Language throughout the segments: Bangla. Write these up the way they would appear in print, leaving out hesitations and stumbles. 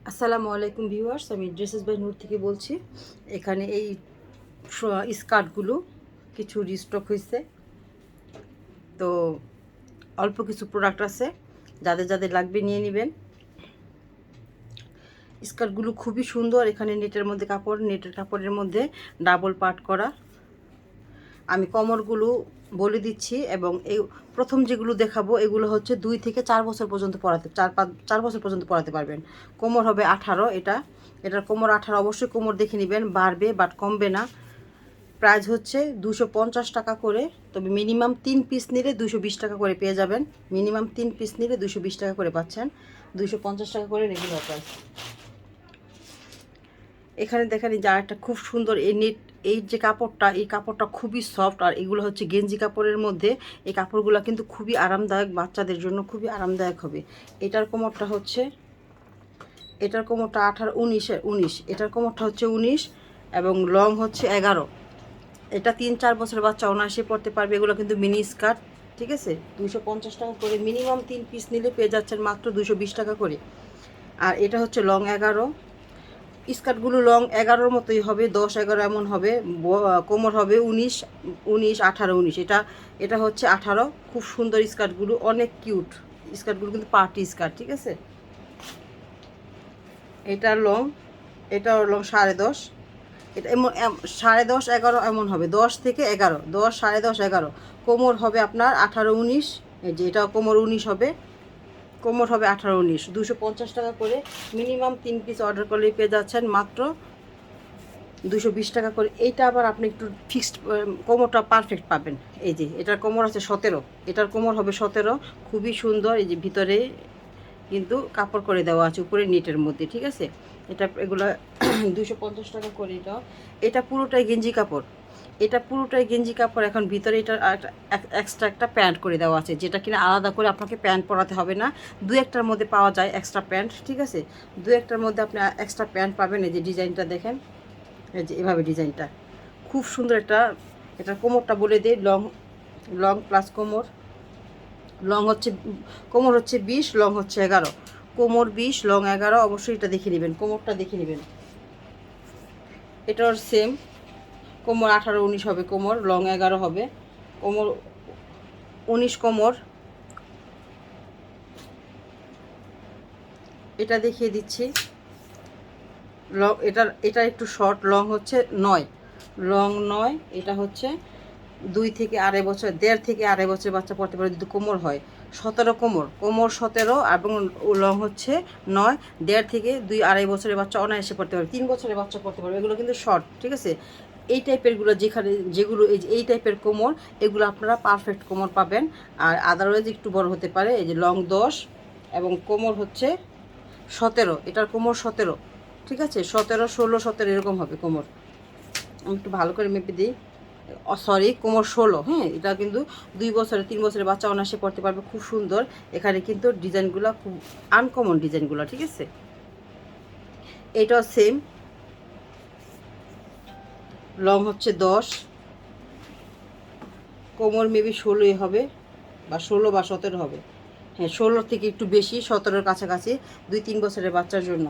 আসসালামু আলাইকুম ভিউয়ার্স, আমি ড্রেসেস বাই নূর থেকে বলছি। এখানে এই স্কার্টগুলো কিছু রিস্টক হয়েছে, তো অল্প কিছু প্রোডাক্ট আছে, যাদের যাদের লাগবে নিয়ে নেবেন। স্কার্টগুলো খুবই সুন্দর। এখানে নেটের কাপড়ের মধ্যে ডাবল পার্ট করা। আমি কমরগুলো বলে দিচ্ছি, এবং এই প্রথম যেগুলো দেখাবো এগুলো হচ্ছে 2 থেকে 4 বছর পর্যন্ত পরাতে 4 বছর পর্যন্ত পরাতে পারবেন। কোমর হবে 18। এটার কোমর 18। অবশ্যই কোমর দেখে নেবেন, বাড়বে বাট কমবে না। প্রাইস হচ্ছে 250 টাকা করে, তবে মিনিমাম 3 পিস নিলে 220 টাকা করে পেয়ে যাবেন। মিনিমাম 3 পিস নিলে 220 টাকা করে পাচ্ছেন। 250 টাকা করে রেগুলার প্রাইস। এখানে দেখেন যা একটা খুব সুন্দর এই যে কাপড়টা, এই কাপড়টা খুবই সফট। আর এগুলো হচ্ছে গেঞ্জি কাপড়ের মধ্যে। এই কাপড়গুলো কিন্তু খুবই আরামদায়ক, বাচ্চাদের জন্য খুবই আরামদায়ক হবে। এটার কোমরটা 18 19, এটার কোমরটা হচ্ছে 19 এবং লং হচ্ছে 11। এটা 3-4 বছরের বাচ্চা অনায়াসে পড়তে পারবে। এগুলো কিন্তু মিনি স্কার্ট, ঠিক আছে। 250 টাকা করে, মিনিমাম 3 পিস নিলে পেয়ে যাচ্ছেন মাত্র 220 টাকা করে। আর এটা হচ্ছে লং 11। স্কার্টগুলো লং 11-র মতোই হবে, 10-11 এমন হবে। কোমর হবে 18-19। এটা হচ্ছে 18। খুব সুন্দর স্কার্টগুলো, অনেক কিউট স্কার্টগুলো, কিন্তু পার্টি স্কার্ট, ঠিক আছে। এটার লং 10.5। এটা এমন 10.5 11 এমন হবে, 10 থেকে 11, 10 10.5 11। কোমর হবে আপনার 18-19। এই যে এটা কোমর 19 হবে, কোমর হবে 18-19। 250 টাকা করে, মিনিমাম 3 পিস অর্ডার করলেই পেয়ে যাচ্ছেন মাত্র 220 টাকা করে। এইটা আবার আপনি একটু ফিক্সড, কোমরটা পারফেক্ট পাবেন। এই যে এটার কোমর আছে 17, এটার কোমর হবে 17। খুবই সুন্দর। এই যে ভিতরে কিন্তু কাপড় করে দেওয়া আছে, উপরে নেটের মধ্যে, ঠিক আছে। এগুলো 250 টাকা করে। এটা পুরোটাই গেঞ্জি কাপড়। এখন ভিতরে এটা এক্সট্রা একটা প্যান্ট করে দেওয়া আছে, যেটা কিনা আলাদা করে আপনাকে প্যান্ট পরাতে হবে না। দু একটার মধ্যে পাওয়া যায় এক্সট্রা প্যান্ট, ঠিক আছে। দু একটার মধ্যে আপনি এক্সট্রা প্যান্ট পাবেন। এই যে ডিজাইনটা দেখেন, এই যে এভাবে ডিজাইনটা খুব সুন্দর। এটার কোমরটা বলে দিই, লং প্লাস কোমর। লং হচ্ছে কোমর হচ্ছে 20, লং হচ্ছে 11। কোমর 20, লং 11। অবশ্যই এটা দেখে নেবেন, কোমরটা দেখে নেবেন। এটার সেম কোমর 18-19 হবে, কোমর লং 11 হবে। কোমর 19 কোমর। এটা দেখিয়ে দিচ্ছি। এটা একটু শর্ট, লং হচ্ছে 9, লং 9। এটা হচ্ছে 2 থেকে 2.5 বছর, 1.5 থেকে 2.5 বছর বাচ্চা পড়তে পারে যদি কোমর হয়। 17 কোমর 17 এবং লং হচ্ছে 9। 1.5 থেকে 2-2.5 বছরের বাচ্চা অনায়াসে পড়তে পারবে, 3 বছরের বাচ্চা পড়তে পারবে। এগুলো কিন্তু শর্ট, ঠিক আছে। এই টাইপেরগুলো যেগুলো এই টাইপের কোমর, এগুলো আপনারা পারফেক্ট কোমর পাবেন। আর আদারওয়াইজ একটু বড় হতে পারে। এই যে লং 10 এবং কোমর হচ্ছে 17। এটার কোমর 17, ঠিক আছে। 17, 16, 17 এরকম হবে কোমর। আমি একটু ভালো করে মেপে দিই। সরি, কোমর 16। হ্যাঁ, এটা কিন্তু 2 বছরে 3 বছরের বাচ্চা অনায়াসে পড়তে পারবে। খুব সুন্দর। এখানে কিন্তু ডিজাইনগুলো খুব আনকমন ডিজাইনগুলো, ঠিক আছে। এটাও সেম, লং হচ্ছে 10, কোমর মেবি 16 হবে, বা 16 বা 17 হবে। হ্যাঁ, 16 থেকে একটু বেশি, 17-র কাছাকাছি 2-3 বছরের বাচ্চার জন্য।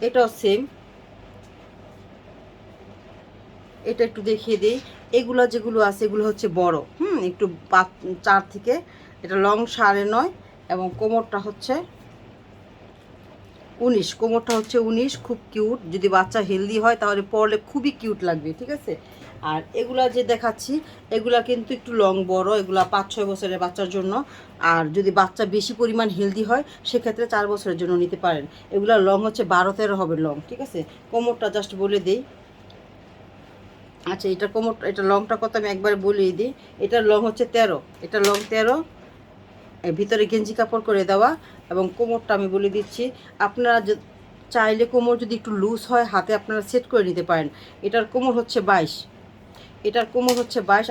এটাও সেম। এটা একটু দেখিয়ে দিই। যেগুলো আছে এগুলো হচ্ছে বড়, একটু 4 থেকে। এটা লং 9.5 এবং কোমরটা হচ্ছে 19। কোমরটা হচ্ছে 19। খুব কিউট। যদি বাচ্চা হেলদি হয় তাহলে পরলে খুবই কিউট লাগবে, ঠিক আছে। আর এগুলা যে দেখাচ্ছি, এগুলা কিন্তু একটু লং বড়। এগুলা 5-6 বছরের বাচ্চার জন্য। আর যদি বাচ্চা বেশি পরিমাণ হেলদি হয় সেক্ষেত্রে 4 বছরের জন্য নিতে পারেন। এগুলা লং হচ্ছে 12-13 হবে লং, ঠিক আছে। কোমরটা জাস্ট বলে দিই। আচ্ছা, এটা লংটা কত আমি একবারে বলেই দিই। এটার লং হচ্ছে 13। এটা লং 13, ভিতরে গেঞ্জি কাপড় করে দেওয়া। এবং কোমরটা আমি বলে দিচ্ছি। আপনারা চাইলে কোমর যদি একটু লুজ হয় হাতে আপনারা সেট করে নিতে পারেন। এটার কোমর হচ্ছে 22।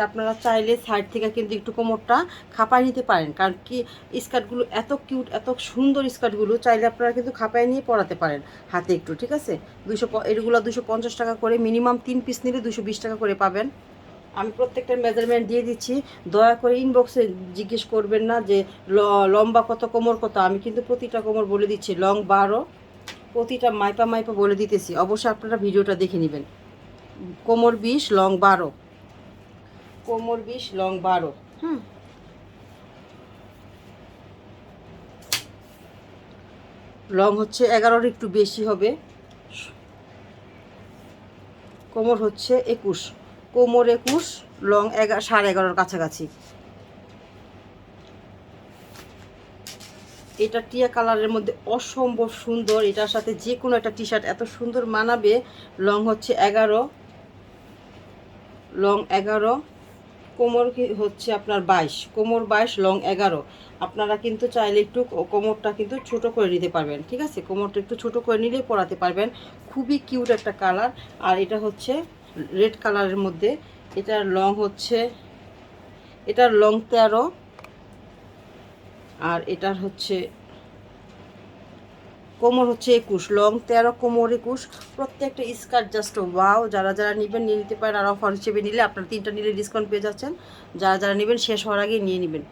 আপনারা চাইলে সাইড থেকে কিন্তু একটু কোমরটা খাপায় নিতে পারেন, কারণ কি স্কার্টগুলো এত কিউট, এত সুন্দর স্কার্টগুলো চাইলে আপনারা কিন্তু খাপায় নিয়ে পরাতে পারেন হাতে একটু, ঠিক আছে। এগুলো 250 টাকা করে, মিনিমাম 3 পিস নিলে 220 টাকা করে পাবেন। আমি প্রত্যেকটা মেজারমেন্ট দিয়ে দিচ্ছি, দয়া করে ইনবক্সে জিজ্ঞেস করবেন না যে লম্বা কত, কোমর কত। আমি কিন্তু প্রতিটা কোমর বলে দিচ্ছি, লং 12, প্রতিটা মাইপা মাইপা বলে দিতেছি। অবশ্যই আপনারা ভিডিওটা দেখে নেবেন। কোমর 20, লং 12, কোমর 20, লং 12। হুম, লং হচ্ছে 11-র একটু বেশি হবে। কোমর হচ্ছে 21, কোমর 21, লং 11.5-11-র কাছাকাছি। এটা টিয়া কালারের মধ্যে অসম্ভব সুন্দর, এটার সাথে যে কোনো একটা টি শার্ট এত সুন্দর মানাবে। লং হচ্ছে 11, লং 11, কোমর হচ্ছে আপনার 22, কোমর 22, লং 11। আপনারা কিন্তু চাইলে একটু কোমরটা কিন্তু ছোট করে নিতে পারবেন, ঠিক আছে? কোমরটা একটু ছোট করে নিলে পরাতে পারবেন। খুবই কিউট একটা কালার। আর এটা হচ্ছে রেড কালারের মধ্যে। এটার লং হচ্ছে, এটার লং 13, আর এটার হচ্ছে কোমর হচ্ছে 21, লং 13, কোমর 21। প্রত্যেকটা স্কার্ট জাস্ট ওয়াও। যারা যারা নেবেন নিয়ে নিতে পারেন। আর অফার হিসেবে নিলে আপনারা 3টা নিলে ডিসকাউন্ট পেয়ে যাচ্ছেন। যারা যারা নেবেন শেষ হওয়ার আগে নিয়ে নেবেন।